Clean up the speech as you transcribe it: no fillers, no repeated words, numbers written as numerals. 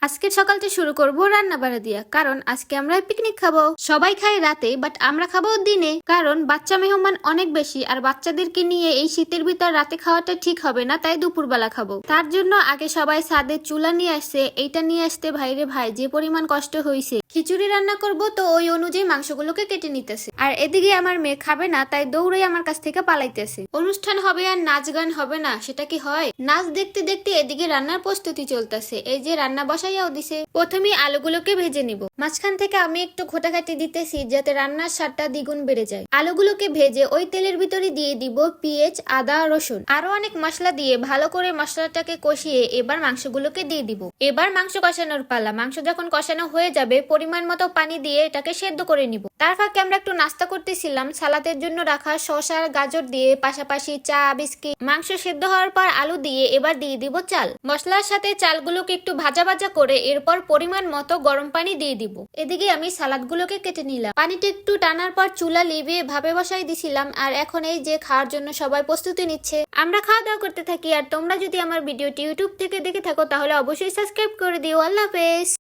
আজকের সকালটা শুরু করব রান্না বাড়া দিয়া, কারণ আজকে আমরা পিকনিক খাবো। সবাই খায় রাতে, বাট আমরা খাবো দিনে, কারণ বাচ্চা মেহমান অনেক বেশি আর বাচ্চাদেরকে নিয়ে এই শীতের ভিতর রাতে খাওয়াটা ঠিক হবে না, তাই দুপুরবেলা খাবো। তার জন্য আগে সবাই ছাদে চুলা নিয়ে আসছে, এইটা নিয়ে আসতে ভাইরে ভাই যে পরিমাণ কষ্ট হয়েছে। খিচুড়ি রান্না করব, তো ওই অনুযায়ী মাংসগুলোকে কেটে নিতেছে। আর এদিকে আমার মেয়ে খাবে না, তাই দৌড়ে আমার কাছ থেকে পালাইতেছে। অনুষ্ঠান হবে আর নাচ গান হবে না, সেটা কি হয়? নাচ দেখতে দেখতে এদিকে রান্নার প্রস্তুতি চলতেছে। এই যে রান্না বসাইয়াও দিছে। প্রথমে আলুগুলোকে ভেজে নিব। মাঝখান থেকে আমি একটু খোটাখাটি দিতেছি যাতে রান্নার স্বাদটা দ্বিগুণ বেড়ে যায়। আলুগুলোকে ভেজে ওই তেলের ভিতরে দিয়ে দিব পেঁয়াজ, আদা, রসুন, আরো অনেক মশলা দিয়ে ভালো করে মশলাটাকে কষিয়ে এবার মাংসগুলোকে দিয়ে দিব। এবার মাংস কষানোর পালা। মাংস যখন কষানো হয়ে যাবে পরিমাণ মতো পানি দিয়ে এটাকে সেদ্ধ করে নিব। তার ফাঁকে আমরা একটু নাস্তা করতেছিলাম। সালাদের জন্য রাখা শসা আর গাজর দিয়ে, পাশাপাশি চা, বিস্কিট। মাংস সেদ্ধ হওয়ার পর আলু দিয়ে এবার দিয়ে দিব চাল। মশলার সাথে চালগুলোকে একটু ভাজা ভাজা করে এরপর পরিমাণ মতো গরম পানি দিয়ে দিব। এদিকে আমি সালাদগুলোকে কেটে নিলাম। পানিটা একটু টানার পর চুলা লিভিয়ে ভাপে বসাই দিছিলাম। আর এখন এই যে খাওয়ার জন্য সবাই প্রস্তুতি নিচ্ছে। আমরা খাওয়া দাওয়া করতে থাকি। আর তোমরা যদি আমার ভিডিওটি ইউটিউব থেকে দেখে থাকো তাহলে অবশ্যই সাবস্ক্রাইব করে দিও। আল্লাহ হাফেজ।